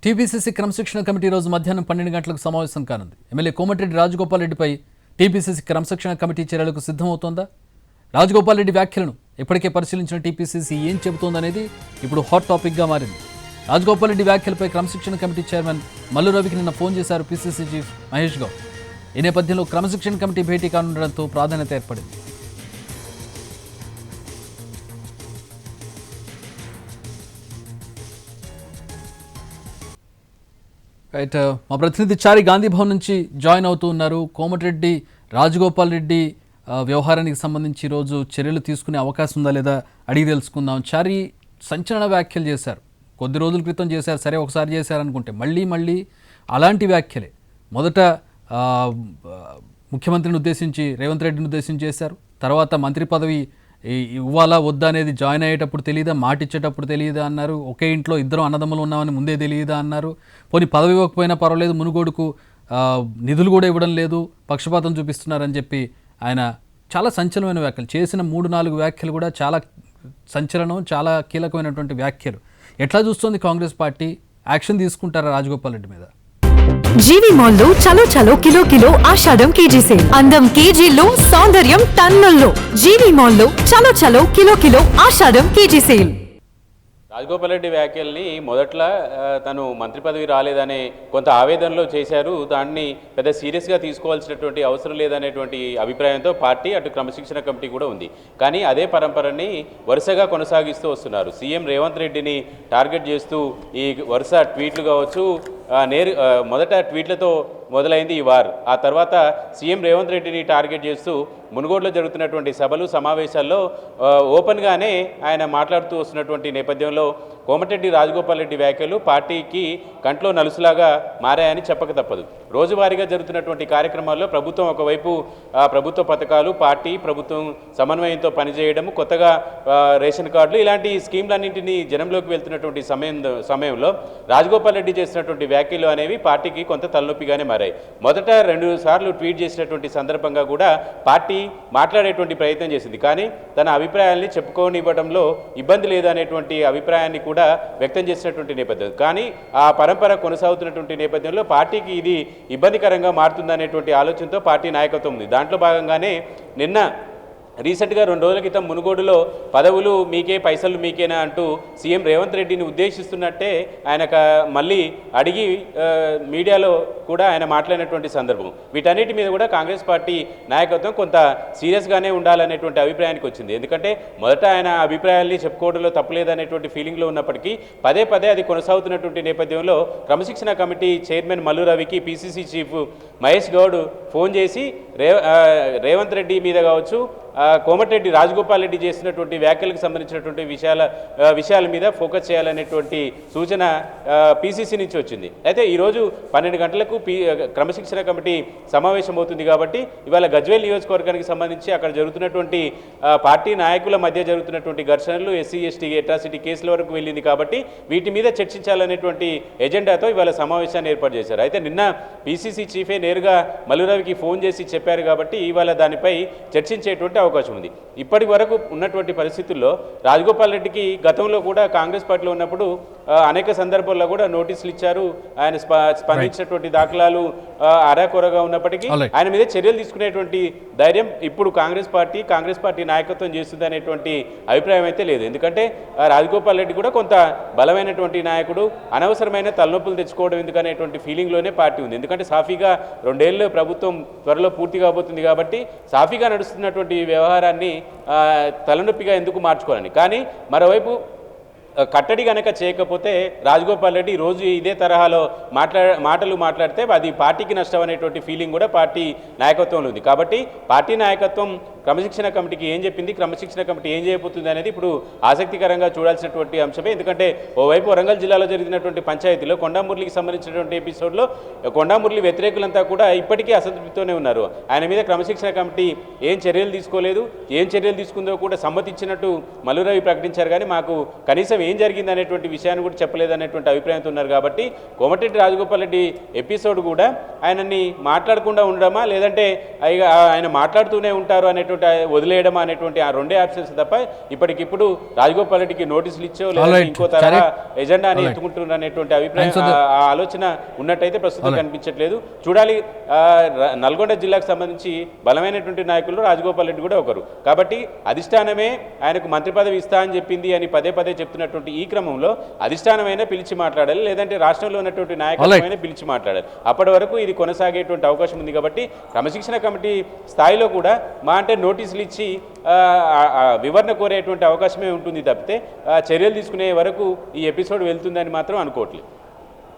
TPCC క్రమశిక్షణ committee రోజు మధ్యాహ్నం 12 గంటలకు సమావేశం కానుంది. ఎమ్మెల్యే కోమటిరెడ్డి రాజగోపాల్ రెడ్డిపై టీపీసీసీ క్రమశిక్షణ కమిటీ చర్యలకు సిద్ధమవుతోందా? రాజగోపాల్ రెడ్డి వ్యాఖ్యలను ఇప్పటికే పరిశీలించిన టీపీసీసీ ఏం చెబుతోందనేది ఇప్పుడు హాట్ టాపిక్గా మారింది. రాజగోపాల్ రెడ్డి వ్యాఖ్యలపై క్రమశిక్షణ కమిటీ చైర్మన్ మల్లు రవికి నిన్న ఫోన్ చేశారు పీసీసీ చీఫ్ మహేష్ గౌడ్. ఈ నేపథ్యంలో క్రమశిక్షణ కమిటీ భేటీ కానుండడంతో ప్రాధాన్యత ఏర్పడింది. రైట్, మా ప్రతినిధి చారి గాంధీ భవన్ నుంచి జాయిన్ అవుతూ ఉన్నారు. కోమటిరెడ్డి రాజగోపాల్ రెడ్డి వ్యవహారానికి సంబంధించి ఈరోజు చర్యలు తీసుకునే అవకాశం ఉందా లేదా అడిగి తెలుసుకుందాం. చారి సంచలన వ్యాఖ్యలు చేశారు, కొద్ది రోజుల క్రితం చేశారు, సరే ఒకసారి చేశారనుకుంటే మళ్ళీ అలాంటి వ్యాఖ్యలే. మొదట ముఖ్యమంత్రిని ఉద్దేశించి రేవంత్ రెడ్డిని ఉద్దేశించి చేశారు, తర్వాత మంత్రి పదవి ఇవ్వాలా వద్దా అనేది జాయిన్ అయ్యేటప్పుడు తెలియదా, మాట ఇచ్చేటప్పుడు తెలియదా అన్నారు. ఒకే ఇంట్లో ఇద్దరు అన్నదమ్ములు ఉన్నామని ముందే తెలియదా అన్నారు. పోనీ పదవి ఇవ్వకపోయినా పర్వాలేదు, మునుగోడుకు నిధులు కూడా ఇవ్వడం లేదు, పక్షపాతం చూపిస్తున్నారని చెప్పి ఆయన చాలా సంచలనమైన వ్యాఖ్యలు చేసిన 3-4 వ్యాఖ్యలు కూడా చాలా సంచలనం, చాలా కీలకమైనటువంటి వ్యాఖ్యలు. ఎట్లా చూస్తోంది కాంగ్రెస్ పార్టీ? యాక్షన్ తీసుకుంటారా రాజగోపాల్ రెడ్డి మీద? జీవి మాల్లో చలో చలో కిలో కిలో ఆషాఢం కేజీ సేల్. అందం కేజీల్లో, సౌందర్యం టన్నుల్లో. జీవి మాల్లో చలో చలో కిలో కిలో ఆషాఢం కేజీ సేల్. రాజగోపాల్ రెడ్డి వ్యాఖ్యల్ని మొదట్లో తను మంత్రి పదవి రాలేదనే కొంత ఆవేదనలో చేశారు. దాన్ని పెద్ద సీరియస్గా తీసుకోవాల్సినటువంటి అవసరం లేదనేటువంటి అభిప్రాయంతో పార్టీ అటు క్రమశిక్షణ కమిటీ కూడా ఉంది. కానీ అదే పరంపరని వరుసగా కొనసాగిస్తూ వస్తున్నారు. సీఎం రేవంత్ రెడ్డిని టార్గెట్ చేస్తూ ఈ వరుస ట్వీట్లు కావచ్చు, మొదట ట్వీట్లతో మొదలైంది ఈ వార్. ఆ తర్వాత సీఎం రేవంత్ రెడ్డిని టార్గెట్ చేస్తూ మునుగోడులో జరుగుతున్నటువంటి సభలు సమావేశాల్లో ఓపెన్గానే ఆయన మాట్లాడుతూ వస్తున్నటువంటి నేపథ్యంలో కోమటిరెడ్డి రాజగోపాల్ రెడ్డి వ్యాఖ్యలు పార్టీకి కంట్లో నలుసులాగా మారాయని చెప్పక తప్పదు. రోజువారీగా జరుగుతున్నటువంటి కార్యక్రమాల్లో ప్రభుత్వం ఒకవైపు ప్రభుత్వ పథకాలు, పార్టీ ప్రభుత్వం సమన్వయంతో పనిచేయడము, కొత్తగా రేషన్ కార్డులు, ఇలాంటి స్కీమ్లన్నింటినీ జనంలోకి వెళ్తున్నటువంటి సమయంలో రాజగోపాల్ రెడ్డి చేసినటువంటి వ్యాఖ్యలు అనేవి పార్టీకి కొంత తలనొప్పిగానే మారాయి. మొదట 2 సార్లు ట్వీట్ చేసినటువంటి సందర్భంగా కూడా పార్టీ మాట్లాడేటువంటి ప్రయత్నం చేసింది. కానీ తన అభిప్రాయాల్ని చెప్పుకోనివ్వడంలో ఇబ్బంది లేదనేటువంటి అభిప్రాయాన్ని కూడా వ్యక్తం చేసినటువంటి నేపథ్యం. కానీ ఆ పరంపర కొనసాగుతున్నటువంటి నేపథ్యంలో పార్టీకి ఇది ఇబ్బందికరంగా మారుతుందనేటువంటి ఆలోచనతో పార్టీ నాయకత్వం ఉంది. దాంట్లో భాగంగానే నిన్న రీసెంట్గా 2 రోజుల క్రితం మునుగోడులో పదవులు మీకే, పైసలు మీకేనా అంటూ సీఎం రేవంత్ రెడ్డిని ఉద్దేశిస్తున్నట్టే ఆయన మళ్ళీ అడిగి మీడియాలో కూడా ఆయన మాట్లాడినటువంటి సందర్భం. వీటన్నిటి మీద కూడా కాంగ్రెస్ పార్టీ నాయకత్వం కొంత సీరియస్గానే ఉండాలనేటువంటి అభిప్రాయానికి వచ్చింది. ఎందుకంటే మొదట ఆయన అభిప్రాయాల్ని చెప్పుకోవడంలో తప్పులేదనేటువంటి ఫీలింగ్లో ఉన్నప్పటికీ పదే అది కొనసాగుతున్నటువంటి నేపథ్యంలో క్రమశిక్షణ కమిటీ చైర్మన్ మల్లు రవికి PCC chief Mahesh Goud phone చేసి రేవంత్ రెడ్డి మీద కావచ్చు, కోమటిరెడ్డి రాజగోపాల్ రెడ్డి చేసినటువంటి వ్యాఖ్యలకు సంబంధించినటువంటి విషయాల మీద ఫోకస్ చేయాలనేటువంటి సూచన పీసీసీ నుంచి వచ్చింది. అయితే ఈరోజు 12 గంటలకు క్రమశిక్షణ కమిటీ సమావేశం అవుతుంది. కాబట్టి ఇవాళ గజ్వేల్ నియోజకవర్గానికి సంబంధించి అక్కడ జరుగుతున్నటువంటి పార్టీ నాయకుల మధ్య జరుగుతున్నటువంటి ఘర్షణలు, ఎస్సీ ఎస్టీ అట్రాసిటీ కేసుల వరకు వెళ్ళింది. కాబట్టి వీటి మీద చర్చించాలనేటువంటి ఎజెండాతో ఇవాళ సమావేశాన్ని ఏర్పాటు చేశారు. అయితే నిన్న పీసీసీ చీఫే నేరుగా మల్లురవికి ఫోన్ చేసి చెప్పారు. కాబట్టి ఇవాళ దానిపై చర్చించేటువంటి అవకాశం ఉంది. ఇప్పటి వరకు ఉన్నటువంటి పరిస్థితుల్లో రాజగోపాల్ రెడ్డికి గతంలో కూడా కాంగ్రెస్ పార్టీలో ఉన్నప్పుడు అనేక సందర్భాల్లో కూడా నోటీసులు ఇచ్చారు. ఆయన స్పందించినటువంటి దాఖలాలు అరాకొరగా ఉన్నప్పటికీ ఆయన మీద చర్యలు తీసుకునేటువంటి ధైర్యం ఇప్పుడు కాంగ్రెస్ పార్టీ నాయకత్వం చేస్తుంది అనేటువంటి అభిప్రాయం అయితే లేదు. ఎందుకంటే రాజగోపాల్ రెడ్డి కూడా కొంత బలమైనటువంటి నాయకుడు, అనవసరమైన తలనొప్పులు తెచ్చుకోవడం ఎందుకనేటువంటి ఫీలింగ్లోనే పార్టీ ఉంది. ఎందుకంటే సాఫీగా 2 ఏళ్ళు ప్రభుత్వం త్వరలో పూర్తి కాబోతుంది. కాబట్టి సాఫీగా నడుస్తున్నటువంటి వ్యవహారాన్ని తలనొప్పిగా ఎందుకు మార్చుకోవాలని. కానీ మరోవైపు కట్టడి కనుక చేయకపోతే రాజగోపాల్ రెడ్డి రోజు ఇదే తరహాలో మాటలు మాట్లాడితే అది పార్టీకి నష్టం అనేటువంటి ఫీలింగ్ కూడా పార్టీ నాయకత్వంలో ఉంది. కాబట్టి పార్టీ నాయకత్వం క్రమశిక్షణ కమిటీకి ఏం చెప్పింది, క్రమశిక్షణ కమిటీ ఏం చేయబోతుంది అనేది ఇప్పుడు ఆసక్తికరంగా చూడాల్సినటువంటి అంశమే. ఎందుకంటే ఓవైపు వరంగల్ జిల్లాలో జరిగినటువంటి పంచాయతీలో కొండామురళికి సంబంధించినటువంటి ఎపిసోడ్లో కొండామురళి వ్యతిరేకులంతా కూడా ఇప్పటికీ అసంతృప్తితోనే ఉన్నారు. ఆయన మీద క్రమశిక్షణ కమిటీ ఏం చర్యలు తీసుకోలేదు, ఏం చర్యలు తీసుకుందో కూడా సమ్మతించినట్టు మల్లురవి ప్రకటించారు. కానీ మాకు కనీసం ఏం జరిగింది అనేటువంటి విషయాన్ని కూడా చెప్పలేదనేటువంటి అభిప్రాయంతో ఉన్నారు. కాబట్టి కోమటిరెడ్డి రాజగోపాల్ రెడ్డి ఎపిసోడ్ కూడా ఆయనని మాట్లాడకుండా ఉండడమా, లేదంటే ఆయన మాట్లాడుతూనే ఉంటారు అనేటువంటి లేదంటే వదిలేయడం అనేటువంటి ఆ రెండే ఆప్షన్స్ తప్ప ఇప్పటికిప్పుడు రాజగోపాల్ రెడ్డికి నోటీసులు ఇచ్చో లేదా ఇంకో తరహా ఎజెండాని ఎత్తుకుంటున్నారు అనేటువంటి అభిప్రాయం ఆ ఆలోచన ఉన్నట్టయితే ప్రస్తుతం కనిపించట్లేదు. చూడాలి. నల్గొండ జిల్లాకు సంబంధించి బలమైనటువంటి నాయకుల్లో రాజగోపాల్ రెడ్డి కూడా ఒకరు. కాబట్టి అధిష్టానమే ఆయనకు మంత్రి పదవి ఇస్తా అని చెప్పింది అని పదే పదే చెప్తున్నటువంటి ఈ క్రమంలో అధిష్టానమైనా పిలిచి మాట్లాడాలి, లేదంటే రాష్ట్రంలో ఉన్నటువంటి నాయకులమైనా పిలిచి మాట్లాడాలి. అప్పటి వరకు ఇది కొనసాగేటువంటి అవకాశం ఉంది. కాబట్టి క్రమశిక్షణ కమిటీ స్థాయిలో కూడా మా అంటే నోటీసులు ఇచ్చి వివరణ కోరేటువంటి అవకాశమే ఉంటుంది తప్పితే చర్యలు తీసుకునే వరకు ఈ ఎపిసోడ్ వెళ్తుందని మాత్రం అనుకోవట్లేదు.